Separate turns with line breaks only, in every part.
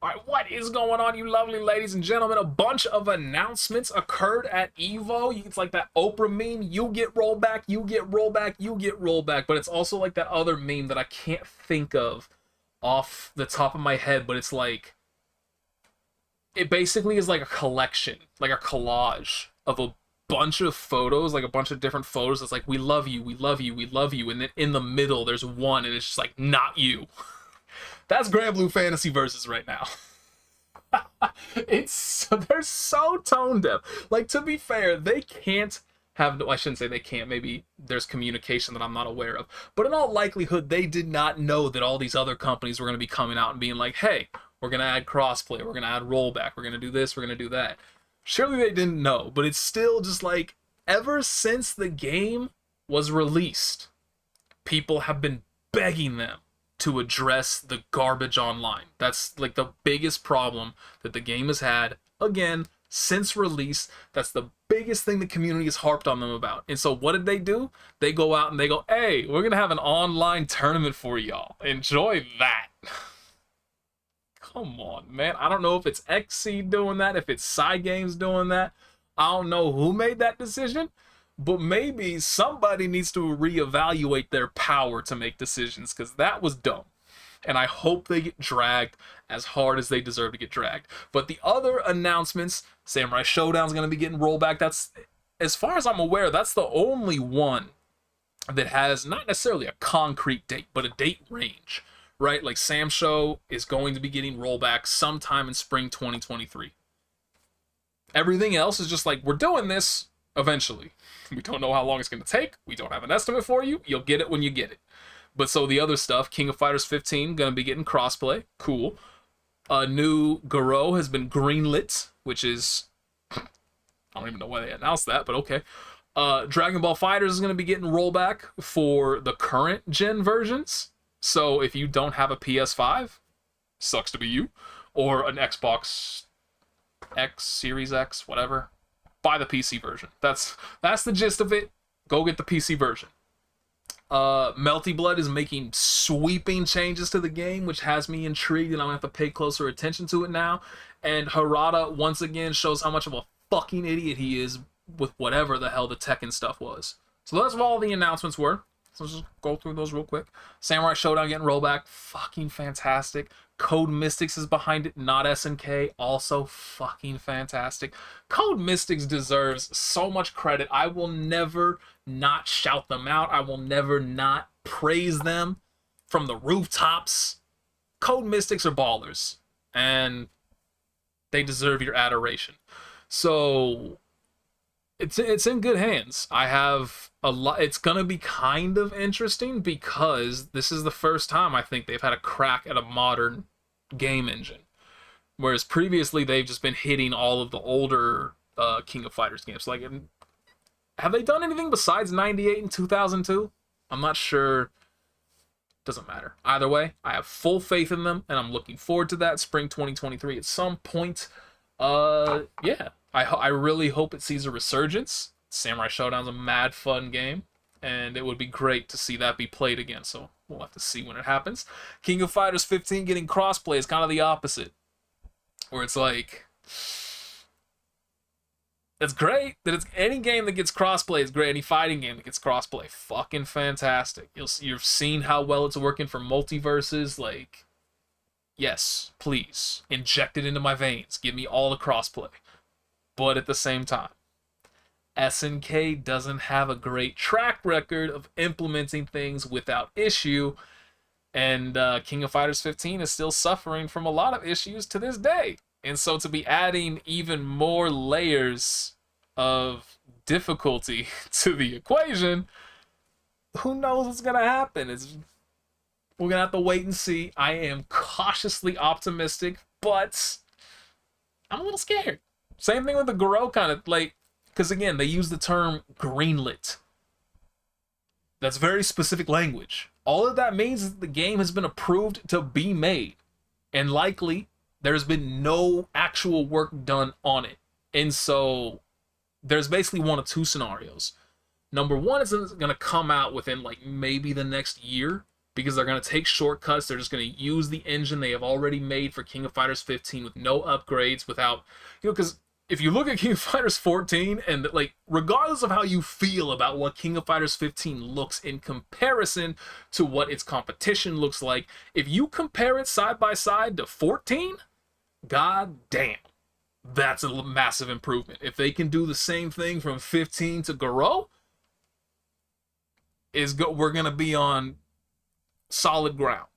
All right, what is going on, you lovely ladies and gentlemen? A bunch of announcements occurred at EVO. It's like that Oprah meme, you get rollback, you get rollback, you get rollback. But it's also like that other meme that I can't think of off the top of my head, but it's like, it basically is like a collection, like a collage of a bunch of photos, like a bunch of different photos. It's like, we love you, we love you, we love you. And then in the middle, there's one, and it's just like, not you. That's Granblue Fantasy Versus right now. They're so tone deaf. Like, to be fair, they can't have, I shouldn't say they can't, maybe there's communication that I'm not aware of, but in all likelihood, they did not know that all these other companies were going to be coming out and being like, hey, we're going to add crossplay, we're going to add rollback, we're going to do this, we're going to do that. Surely they didn't know, but it's still just like, ever since the game was released, people have been begging them to address the garbage online. That's like the biggest problem that the game has had, again, since release. That's the biggest thing the community has harped on them about. And so what did they do? They go out and they go, hey, we're gonna have an online tournament for y'all. Enjoy that. Come on, man. I don't know if it's XC doing that, if it's Side Games doing that. I don't know who made that decision, but maybe somebody needs to reevaluate their power to make decisions, because that was dumb. And I hope they get dragged as hard as they deserve to get dragged. But the other announcements, Samurai Showdown's going to be getting rollback. That's, as far as I'm aware, that's the only one that has not necessarily a concrete date, but a date range, right? Like SamSho is going to be getting rollback sometime in spring 2023. Everything else is just like, we're doing this eventually. We don't know how long it's going to take. We don't have an estimate for you. You'll get it when you get it. But so the other stuff, King of Fighters 15, going to be getting crossplay. Cool. A new Garou has been greenlit, which is, I don't even know why they announced that, but okay. Dragon Ball FighterZ is going to be getting rollback for the current gen versions. So if you don't have a PS5, sucks to be you, or an Xbox X, Series X, whatever, buy the PC version. That's the gist of it. Go get the PC version. Melty Blood is making sweeping changes to the game, which has me intrigued, and I'm gonna have to pay closer attention to it now. And Harada once again shows how much of a fucking idiot he is with whatever the hell the Tekken stuff was. So that's what all the announcements were. So let's just go through those real quick. Samurai Showdown getting rollback, fucking fantastic. Code Mystics is behind it, not SNK, also fucking fantastic. Code Mystics deserves so much credit. I will never not shout them out. I will never not praise them from the rooftops. Code Mystics are ballers, and they deserve your adoration. So it's in good hands. I have a lot. It's gonna be kind of interesting because this is the first time I think they've had a crack at a modern game engine, whereas previously they've just been hitting all of the older King of Fighters games. Like, have they done anything besides 98 and 2002? I'm not sure. Doesn't matter. Either way, I have full faith in them, and I'm looking forward to that spring 2023 at some point. Yeah, I really hope it sees a resurgence. Samurai Showdown's a mad fun game, and it would be great to see that be played again, so we'll have to see when it happens. King of Fighters 15 getting crossplay is kind of the opposite, where it's like, it's great that it's any game that gets crossplay is great. Any fighting game that gets crossplay, fucking fantastic. You've seen how well it's working for multiverses. Like, yes, please inject it into my veins. Give me all the crossplay. But at the same time, SNK doesn't have a great track record of implementing things without issue, and King of Fighters 15 is still suffering from a lot of issues to this day. And so to be adding even more layers of difficulty to the equation, who knows what's gonna happen? We're gonna have to wait and see. I am cautiously optimistic, but I'm a little scared. Same thing with the Garou, kind of like, because again, they use the term greenlit. That's very specific language. All of that means is that the game has been approved to be made, and likely there's been no actual work done on it. And so there's basically one of two scenarios. Number one, it's going to come out within like maybe the next year, because they're going to take shortcuts. They're just going to use the engine they have already made for King of Fighters 15 with no upgrades, without, because if you look at King of Fighters 14, and like, regardless of how you feel about what King of Fighters 15 looks in comparison to what its competition looks like, if you compare it side by side to 14, god damn, that's a massive improvement. If they can do the same thing from 15 to Garou, we're going to be on solid ground.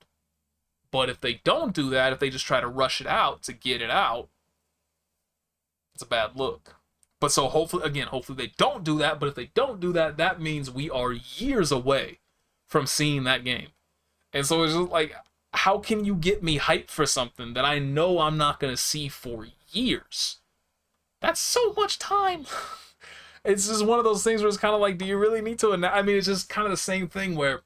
But if they don't do that, if they just try to rush it out to get it out, it's a bad look. But so hopefully they don't do that. But if they don't do that, that means we are years away from seeing that game. And so it's just like, how can you get me hyped for something that I know I'm not going to see for years? That's so much time. It's just one of those things where it's kind of like, do you really need to announce? I mean, it's just kind of the same thing where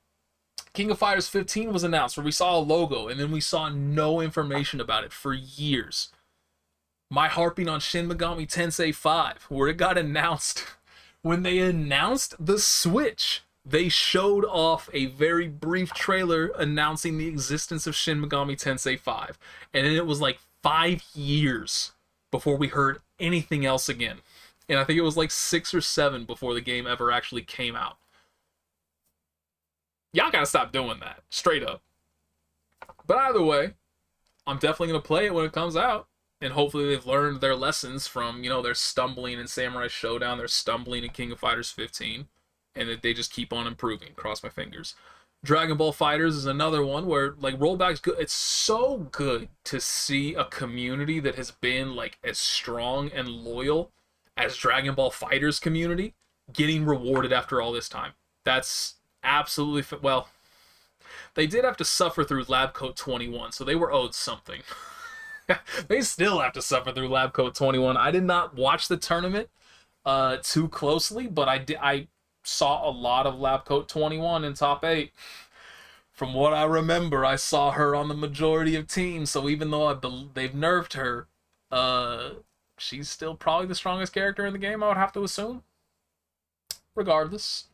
King of Fighters 15 was announced, where we saw a logo, and then we saw no information about it for years. My harping on Shin Megami Tensei 5, where it got announced, when they announced the Switch, they showed off a very brief trailer announcing the existence of Shin Megami Tensei 5. And then it was like 5 years before we heard anything else again. And I think it was like 6 or 7 before the game ever actually came out. Y'all gotta stop doing that, straight up. But either way, I'm definitely gonna play it when it comes out. And hopefully they've learned their lessons from, their stumbling in Samurai Showdown, their stumbling in King of Fighters 15. And that they just keep on improving. Cross my fingers. Dragon Ball FighterZ is another one where, like, Rollback's good. It's so good to see a community that has been, like, as strong and loyal as Dragon Ball FighterZ community getting rewarded after all this time. That's absolutely... Well, they did have to suffer through Lab Coat 21, so they were owed something. They still have to suffer through Lab Coat 21. I did not watch the tournament too closely, but I saw a lot of Lab Coat 21 in top 8. From what I remember, I saw her on the majority of teams, so even though they've nerfed her, she's still probably the strongest character in the game, I would have to assume. Regardless.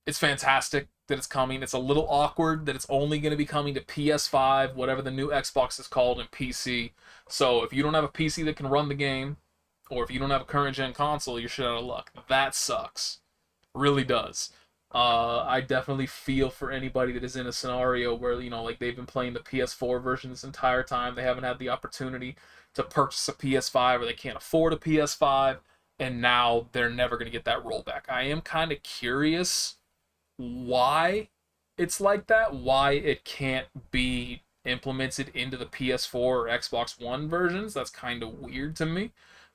It's fantastic that it's coming. It's a little awkward that it's only going to be coming to PS5, whatever the new Xbox is called, and PC. So if you don't have a PC that can run the game, or if you don't have a current-gen console, you're shit out of luck. That sucks. Really does. I definitely feel for anybody that is in a scenario where, like, they've been playing the PS4 version this entire time. They haven't had the opportunity to purchase a PS5, or they can't afford a PS5, and now they're never going to get that rollback. I am kind of curious why it's like that, why it can't be implemented into the PS4 or Xbox One versions. That's kind of weird to me.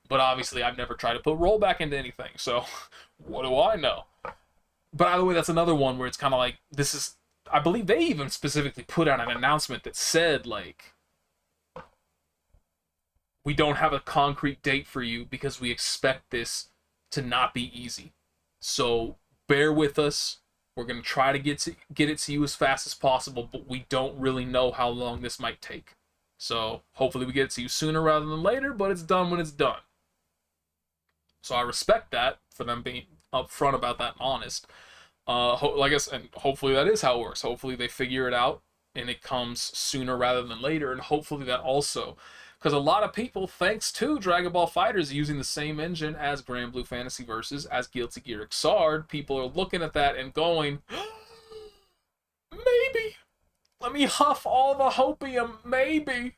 But obviously, I've never tried to put rollback into anything, so what do I know? But either way, that's another one where it's kind of like, this is... I believe they even specifically put out an announcement that said, like, we don't have a concrete date for you because we expect this to not be easy. So bear with us. We're going to try to get it to you as fast as possible, but we don't really know how long this might take. So hopefully we get it to you sooner rather than later, but it's done when it's done. So I respect that, for them being upfront about that and honest. Like I said, and hopefully that is how it works. Hopefully they figure it out and it comes sooner rather than later. And hopefully that also, because a lot of people, thanks to Dragon Ball FighterZ using the same engine as Granblue Fantasy Versus, as Guilty Gear Xrd, people are looking at that and going, maybe. Let me huff all the hopium, maybe.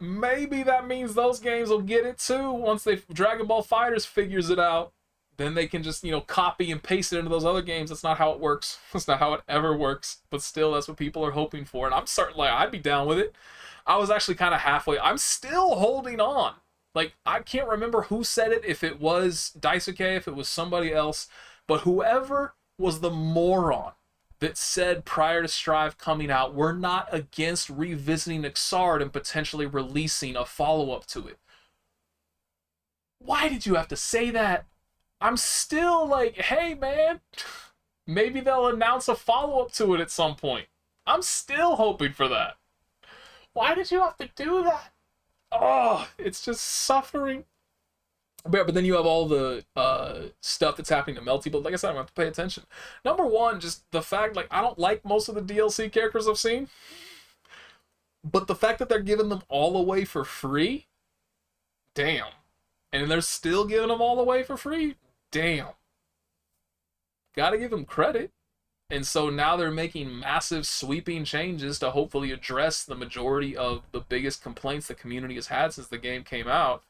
Maybe that means those games will get it too once Dragon Ball FighterZ figures it out. Then they can just, copy and paste it into those other games. That's not how it works. That's not how it ever works. But still, that's what people are hoping for. And I'm certain, I'd be down with it. I was actually kind of halfway. I'm still holding on. I can't remember who said it, if it was Daisuke, if it was somebody else. But whoever was the moron that said prior to Strive coming out, we're not against revisiting Xrd and potentially releasing a follow-up to it. Why did you have to say that? I'm still like, hey man, maybe they'll announce a follow-up to it at some point. I'm still hoping for that. Why did you have to do that? Oh, it's just suffering. But, yeah, but then you have all the stuff that's happening to Melty. But like I said, I'm going to have to pay attention. Number one, just the fact, like, I don't like most of the DLC characters I've seen. But the fact that they're giving them all away for free, damn. And they're still giving them all away for free, damn. Gotta give them credit. And so now they're making massive sweeping changes to hopefully address the majority of the biggest complaints the community has had since the game came out.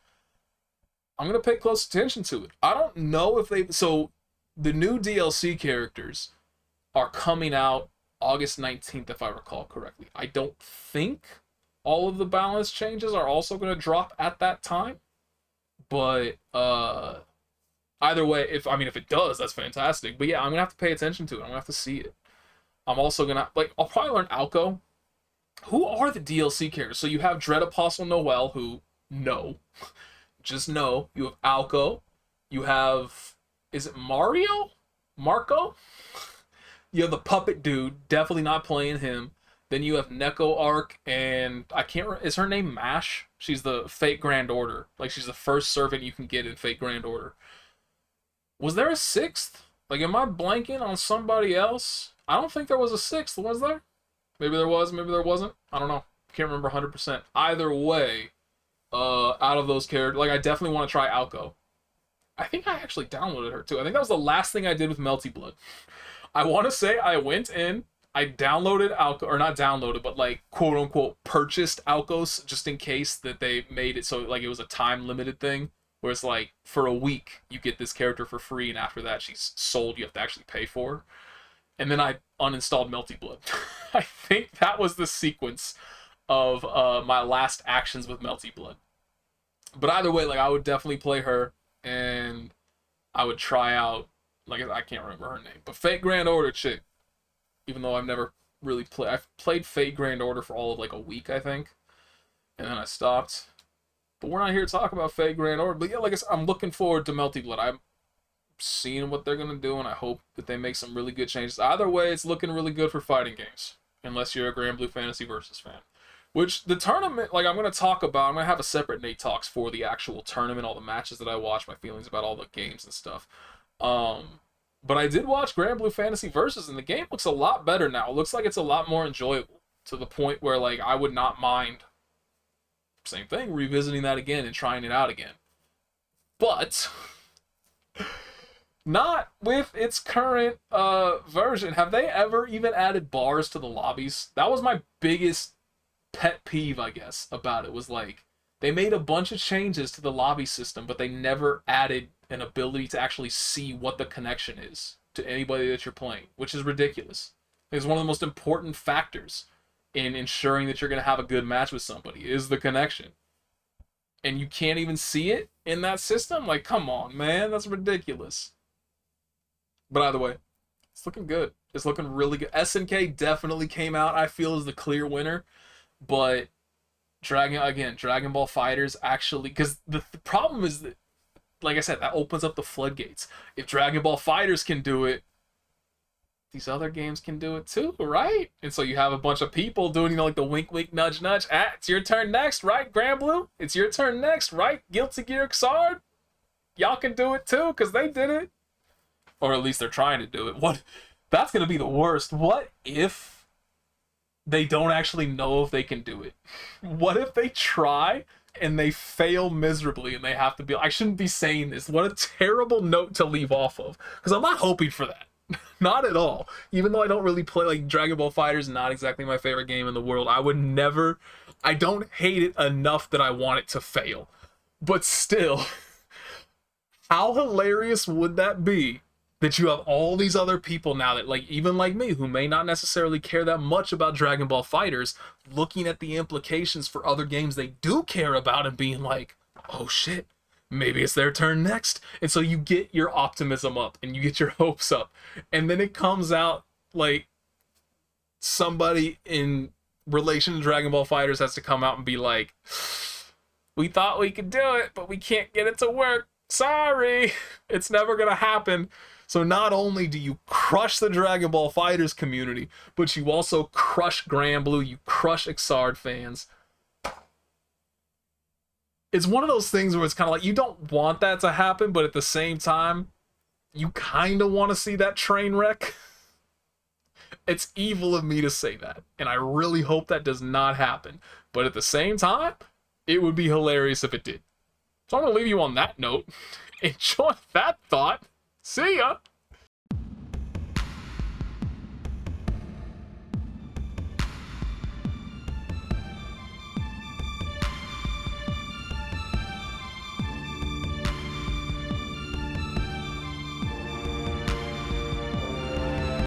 I'm going to pay close attention to it. I don't know if they... So, the new DLC characters are coming out August 19th, if I recall correctly. I don't think all of the balance changes are also going to drop at that time. But, either way, if it does, that's fantastic. But yeah, I'm going to have to pay attention to it. I'm going to have to see it. I'm also going to... Like, I'll probably learn Alco. Who are the DLC characters? So, you have Dread Apostle Noel, who... No. Just know, you have Alco, you have, is it Mario? Marco? You have the puppet dude, definitely not playing him. Then you have Neko Arc, and I can't remember, is her name Mash? She's the Fate Grand Order. Like, she's the first servant you can get in Fate Grand Order. Was there a sixth? Like, am I blanking on somebody else? I don't think there was a sixth, was there? Maybe there was, maybe there wasn't. I don't know. Can't remember 100%. Either way... out of those characters, like, I definitely want to try Alco. I think I actually downloaded her too. I think that was the last thing I did with Melty Blood. I want to say I went in, I downloaded Alco, or not downloaded, but like quote unquote purchased Alcos just in case that they made it so like it was a time limited thing where it's like for a week you get this character for free and after that she's sold, you have to actually pay for her. And then I uninstalled Melty Blood. I think that was the sequence of my last actions with Melty Blood. But either way, like, I would definitely play her, and I would try out, like, I can't remember her name, but Fate Grand Order chick, even though I've never really played, I've played Fate Grand Order for all of, like, a week, I think, and then I stopped. But we're not here to talk about Fate Grand Order, but yeah, like I said, I'm looking forward to Melty Blood. I'm seeing what they're going to do, and I hope that they make some really good changes. Either way, it's looking really good for fighting games, unless you're a Granblue Fantasy Versus fan. Which, the tournament, like, I'm going to talk about, I'm going to have a separate Nate Talks for the actual tournament, all the matches that I watched, my feelings about all the games and stuff. But I did watch Granblue Fantasy Versus, and the game looks a lot better now. It looks like it's a lot more enjoyable, to the point where, like, I would not mind, same thing, revisiting that again and trying it out again. But... not with its current version. Have they ever even added bars to the lobbies? That was my biggest pet peeve, I guess, about it. Was like, they made a bunch of changes to the lobby system, but they never added an ability to actually see what the connection is to anybody that you're playing, which is ridiculous. It's one of the most important factors in ensuring that you're going to have a good match with somebody, is the connection. And you can't even see it in that system? Like, come on, man, that's ridiculous. But either way, it's looking good. It's looking really good. SNK definitely came out, I feel, as the clear winner. But Dragon Ball FighterZ actually... Because the problem is that, like I said, that opens up the floodgates. If Dragon Ball FighterZ can do it, these other games can do it too, right? And so you have a bunch of people doing, you know, like the wink, wink, nudge, nudge. Ah, it's your turn next, right, Granblue? It's your turn next, right, Guilty Gear Xrd? Y'all can do it too, because they did it. Or at least they're trying to do it. What? That's going to be the worst. What if they don't actually know if they can do it? What if they try and they fail miserably and they have to be... I shouldn't be saying this. What a terrible note to leave off of. Because I'm not hoping for that. Not at all. Even though I don't really play, like, Dragon Ball FighterZ, not exactly my favorite game in the world. I would never... I don't hate it enough that I want it to fail. But still, how hilarious would that be? That you have all these other people now that, like, even like me, who may not necessarily care that much about Dragon Ball FighterZ, looking at the implications for other games they do care about and being like, oh shit, maybe it's their turn next. And so you get your optimism up and you get your hopes up. And then it comes out like somebody in relation to Dragon Ball FighterZ has to come out and be like, we thought we could do it, but we can't get it to work. Sorry, it's never gonna happen. So not only do you crush the Dragon Ball FighterZ community, but you also crush Granblue, you crush Xrd fans. it's one of those things where it's kind of like you don't want that to happen, but at the same time, you kind of want to see that train wreck. It's evil of me to say that, and I really hope that does not happen. But at the same time, it would be hilarious if it did. So I'm going to leave you on that note. Enjoy that thought. See ya!